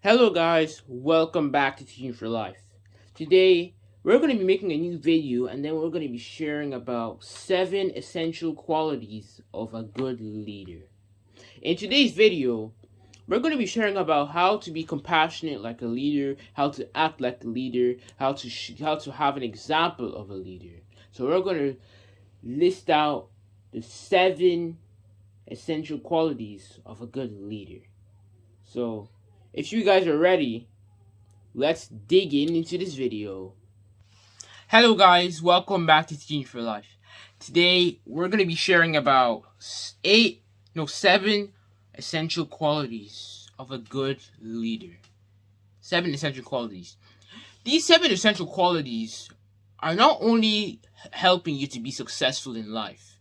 Hello guys, welcome back to Teaching for Life. Today, we're going to be making a new video and then we're going to be sharing about 7 essential qualities of a good leader. In today's video, we're going to be sharing about how to be compassionate like a leader, how to act like a leader, how to have an example of a leader. So we're going to list out the 7 essential qualities of a good leader. So, if you guys are ready, let's dig into this video. Hello guys, welcome back to Teaching for Life. Today we're going to be sharing about 7 essential qualities of a good leader. 7 essential qualities. These 7 essential qualities are not only helping you to be successful in life.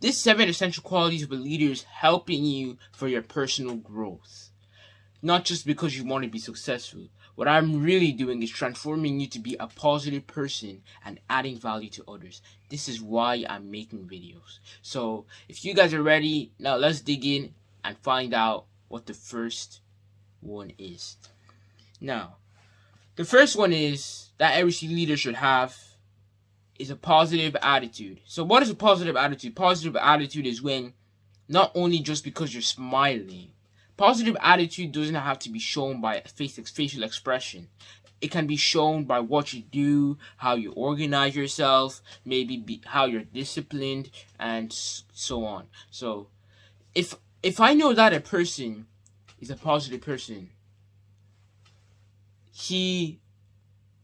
These 7 essential qualities of a leader is helping you for your personal growth. Not just because you want to be successful. What I'm really doing is transforming you to be a positive person and adding value to others. This is why I'm making videos. So if you guys are ready, now let's dig in and find out what the first one is. Now, the first one is that every leader should have is a positive attitude. So what is a positive attitude? Positive attitude is when not only just because you're smiling. Positive attitude doesn't have to be shown by facial expression. It can be shown by what you do, how you organize yourself, maybe how you're disciplined, and so on. So, if I know that a person is a positive person, he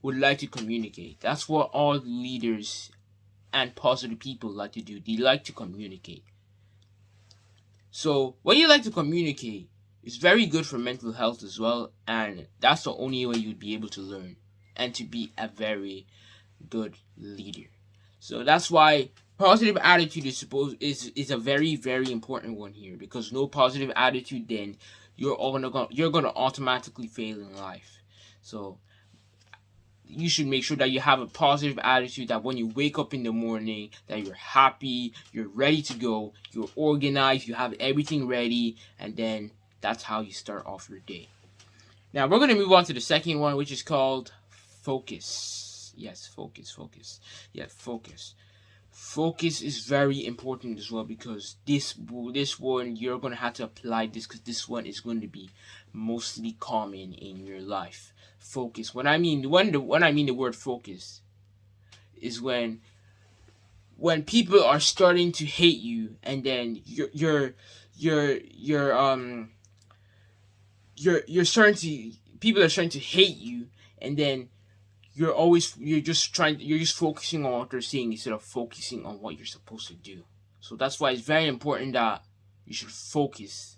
would like to communicate. That's what all leaders and positive people like to do. They like to communicate. So, when you like to communicate, it's very good for mental health as well, and that's the only way you'd be able to learn and to be a very good leader. So that's why positive attitude is a very, very important one here, because no positive attitude, then you're gonna automatically fail in life. So you should make sure that you have a positive attitude, that when you wake up in the morning, that you're happy, you're ready to go, you're organized, you have everything ready, and then that's how you start off your day. Now we're going to move on to the second one, which is called focus. Yes, focus. Yeah, focus. Focus is very important as well, because this one you're going to have to apply this, because this one is going to be mostly common in your life. Focus. When I mean the word focus is when people are starting to hate you, and then you're starting to people are starting to hate you, and then you're just focusing on what they're saying instead of focusing on what you're supposed to do. So that's why it's very important that you should focus.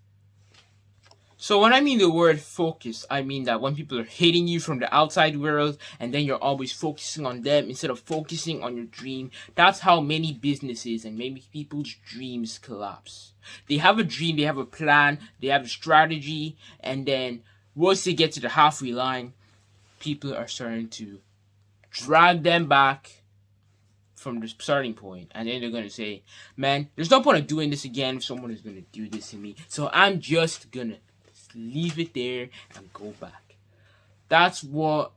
So when I mean the word focus, I mean that when people are hating you from the outside world, and then you're always focusing on them instead of focusing on your dream, that's how many businesses and many people's dreams collapse. They have a dream, they have a plan, they have a strategy, and then once they get to the halfway line, people are starting to drag them back from the starting point, and then they're going to say, man, there's no point of doing this again if someone is going to do this to me, so I'm just going to leave it there and go back. That's what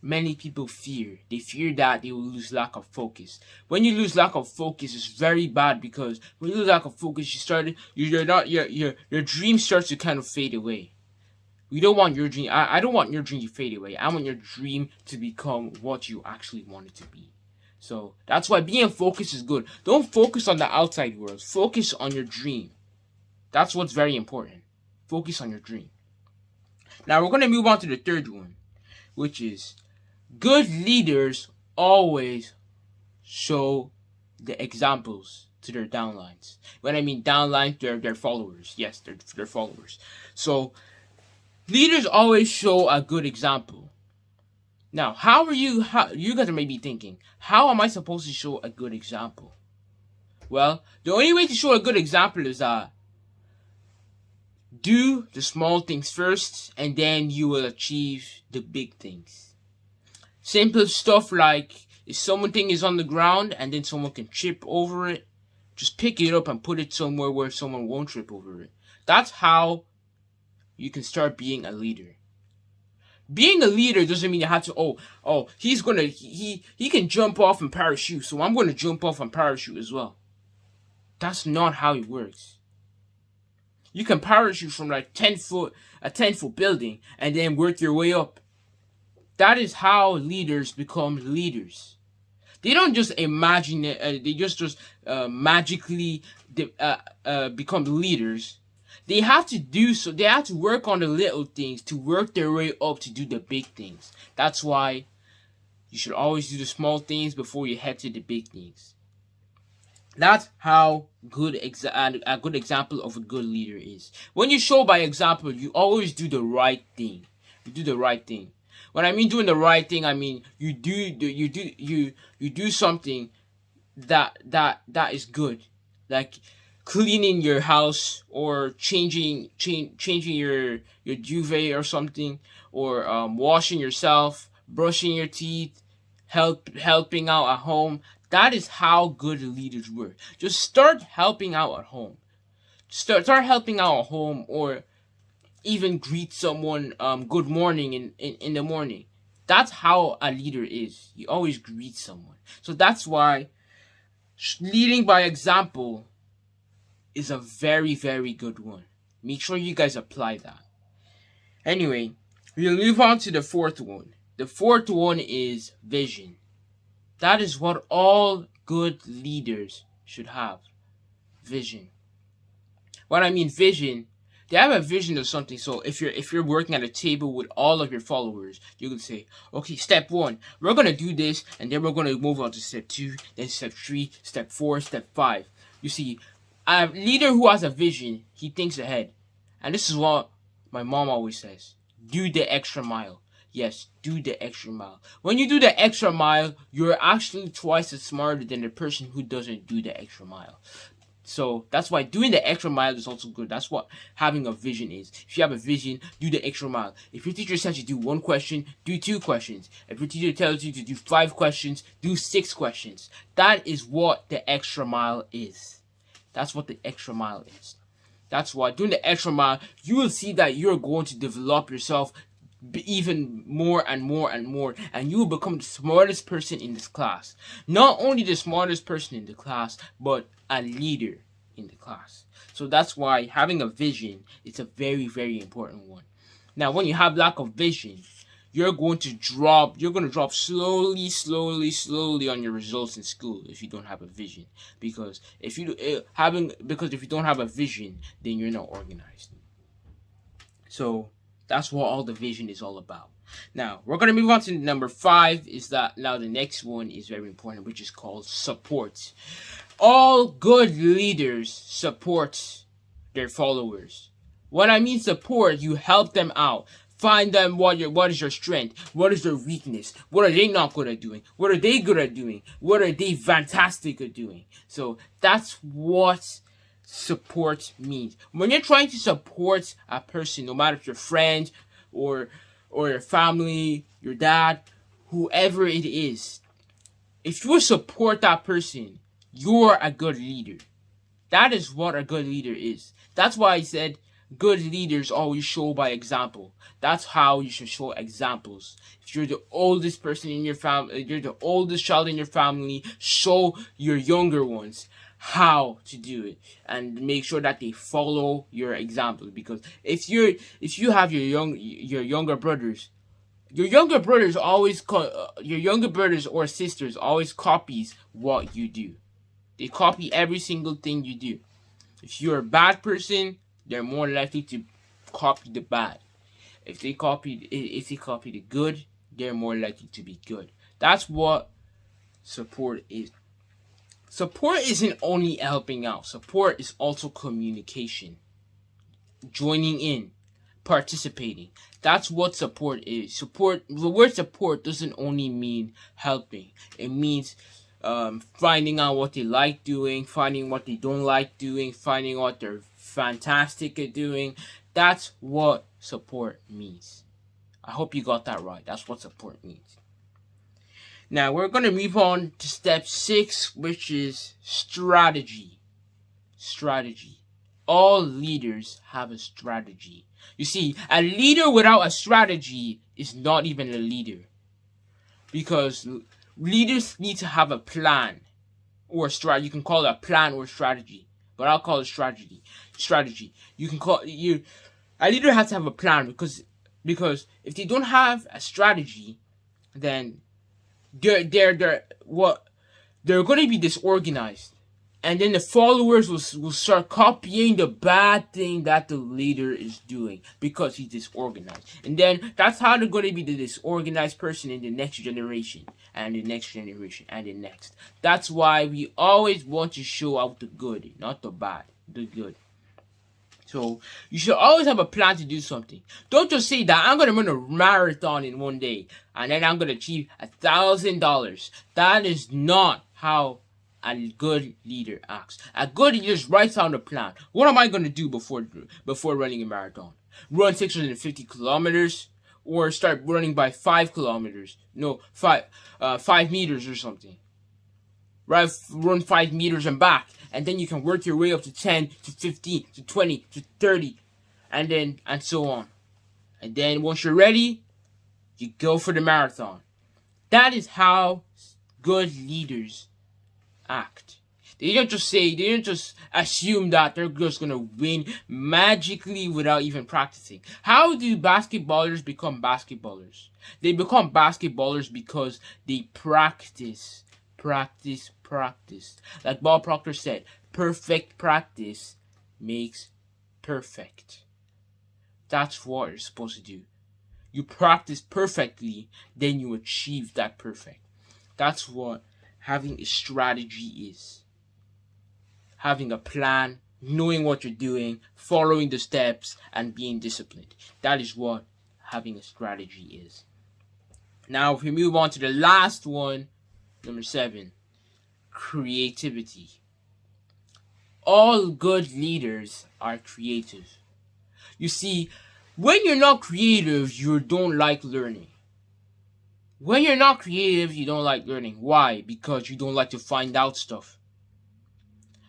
many people fear. They fear that they will lose lack of focus. When you lose lack of focus, it's very bad, because when you lose lack of focus, your dream starts to kind of fade away. We don't want your dream. I don't want your dream to fade away. I want your dream to become what you actually want it to be. So that's why being focused is good. Don't focus on the outside world. Focus on your dream. That's what's very important. Focus on your dream. Now we're going to move on to the third one, which is good leaders always show the examples to their downlines. When I mean downlines, they're their followers. Yes, they're followers. So leaders always show a good example. Now, how you guys are maybe thinking, how am I supposed to show a good example? Well, the only way to show a good example is do the small things first, and then you will achieve the big things. Simple stuff like, if something is on the ground and then someone can trip over it, just pick it up and put it somewhere where someone won't trip over it. That's how you can start being a leader. Being a leader doesn't mean you have to, he's gonna, he can jump off and parachute, so I'm gonna jump off and parachute as well. That's not how it works. You can parachute from like a 10-foot building and then work your way up. That is how leaders become leaders. They don't just imagine it. They just magically become leaders. They have to do so. They have to work on the little things to work their way up to do the big things. That's why you should always do the small things before you head to the big things. That's how a good example of a good leader is. When you show by example, you always do the right thing. You do the right thing. When I mean doing the right thing, I mean you do something that is good, like cleaning your house or changing your duvet or something, or washing yourself, brushing your teeth, helping out at home. That is how good leaders work. Just start helping out at home. Start helping out at home, or even greet someone good morning in the morning. That's how a leader is. You always greet someone. So that's why leading by example is a very, very good one. Make sure you guys apply that. Anyway, we'll move on to the fourth one. The fourth one is vision. That is what all good leaders should have. Vision. When I mean vision, they have a vision of something. So if you're working at a table with all of your followers, you can say, okay, step 1, we're gonna do this, and then we're gonna move on to step 2, then step 3, step 4, step 5. You see, a leader who has a vision, he thinks ahead. And this is what my mom always says. Do the extra mile. Yes, do the extra mile. When you do the extra mile, you're actually twice as smarter than the person who doesn't do the extra mile. So that's why doing the extra mile is also good. That's what having a vision is. If you have a vision, do the extra mile. If your teacher says you do 1 question, do 2 questions. If your teacher tells you to do 5 questions, do 6 questions. That is what the extra mile is. That's what the extra mile is. That's why doing the extra mile, you will see that you're going to develop yourself even more and more and more, and you will become the smartest person in this class. Not only the smartest person in the class, but a leader in the class. So that's why having a vision is a very, very important one. Now, when you have lack of vision, you're going to drop slowly on your results in school if you don't have a vision. Because if you don't have a vision, then you're not organized. So that's what all the vision is all about. Now, we're going to move on to number 5. Now the next one is very important, which is called support. All good leaders support their followers. When I mean support, you help them out. Find them what is your strength, what is their weakness, what are they not good at doing, what are they good at doing, what are they fantastic at doing. So that's what support means. When you're trying to support a person, no matter if your friend or your family, your dad, whoever it is, if you support that person, you're a good leader. That is what a good leader is. That's why I said good leaders always show by example. That's how you should show examples. If you're the oldest person in your family, you're the oldest child in your family, show your younger ones how to do it and make sure that they follow your example. Because if you have your younger brothers or sisters always copies what you do. They copy every single thing you do. If you're a bad person, they're more likely to copy the bad. If they copy the good, they're more likely to be good. That's what support is. Support isn't only helping out. Support is also communication, joining in, participating. That's what support is. The word support doesn't only mean helping. It means finding out what they like doing, finding what they don't like doing, finding what they're fantastic at doing. That's what support means. I hope you got that right. That's what support means. Now we're going to move on to step 6, which is strategy. Strategy. All leaders have a strategy. You see, a leader without a strategy is not even a leader. Because leaders need to have a plan or a strategy. You can call it a plan or strategy, but I'll call it strategy. You can call you. A leader has to have a plan because if they don't have a strategy, then they're going to be disorganized, and then the followers will start copying the bad thing that the leader is doing because he's disorganized, and then that's how they're going to be the disorganized person in the next generation and the next generation and the next. That's why we always want to show out the good, not the bad, the good. So you should always have a plan to do something. Don't just say that I'm going to run a marathon in one day and then I'm going to achieve $1,000. That is not how a good leader acts. A good leader just writes down a plan. What am I going to do before running a marathon? Run 650 kilometers or start running by 5 kilometers? No, 5 meters or something. Right, run 5 meters and back, and then you can work your way up to 10, to 15, to 20, to 30, and so on. And then once you're ready, you go for the marathon. That is how good leaders act. They don't just assume that they're just gonna win magically without even practicing. How do basketballers become basketballers? They become basketballers because they practice. Like Bob Proctor said, perfect practice makes perfect. That's what you're supposed to do. You practice perfectly, then you achieve that perfect. That's what having a strategy is. Having a plan, knowing what you're doing, following the steps, and being disciplined. That is what having a strategy is. Now, if we move on to the last one, number 7, creativity. All good leaders are creative. You see, when you're not creative, you don't like learning. When you're not creative, you don't like learning. Why? Because you don't like to find out stuff.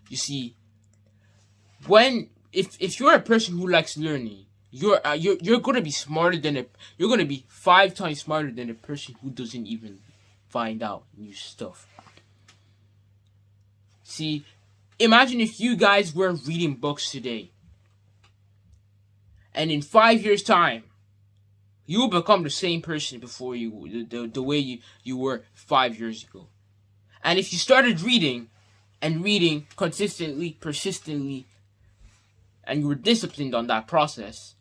You see, if you're a person who likes learning, you're gonna be you're gonna be 5 times smarter than a person who doesn't even find out new stuff. See, imagine if you guys weren't reading books today, and in 5 years' time, you will become the same person before the way you were 5 years ago. And if you started reading consistently, persistently, and you were disciplined on that process,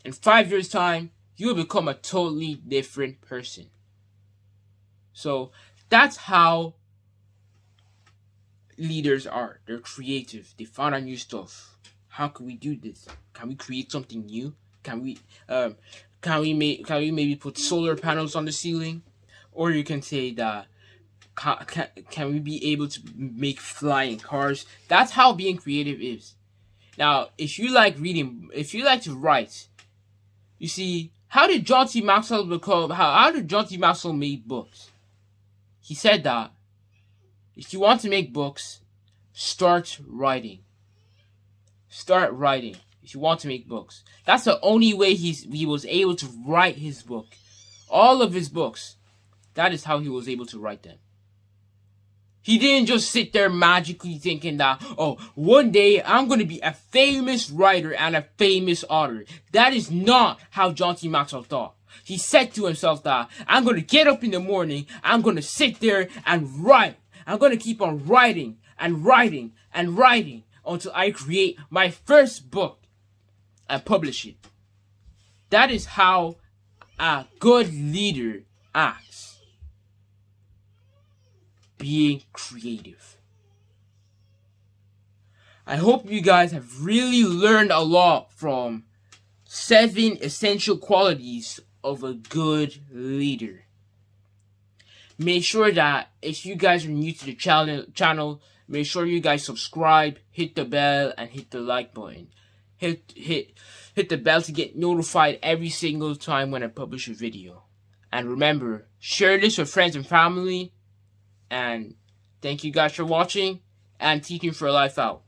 in 5 years' time, you will become a totally different person. So that's how leaders are. They're creative. They find out new stuff. How can we do this? Can we create something new? Can we maybe put solar panels on the ceiling? Or you can say that can we be able to make flying cars? That's how being creative is. Now, if you like reading, if you like to write, you see, how did John T. Maxwell make books? He said that if you want to make books, start writing. Start writing if you want to make books. That's the only way he was able to write his book. All of his books. That is how he was able to write them. He didn't just sit there magically thinking that, oh, one day I'm going to be a famous writer and a famous author. That is not how John T. Maxwell thought. He said to himself that I'm going to get up in the morning, I'm going to sit there and write. I'm going to keep on writing and writing and writing until I create my first book and publish it. That is how a good leader acts. Being creative. I hope you guys have really learned a lot from 7 essential qualities of a good leader. Make sure that if you guys are new to the channel, make sure you guys subscribe, hit the bell, and hit the like button. Hit the bell to get notified every single time when I publish a video. And remember, share this with friends and family. And thank you guys for watching, and Teaching for Life out.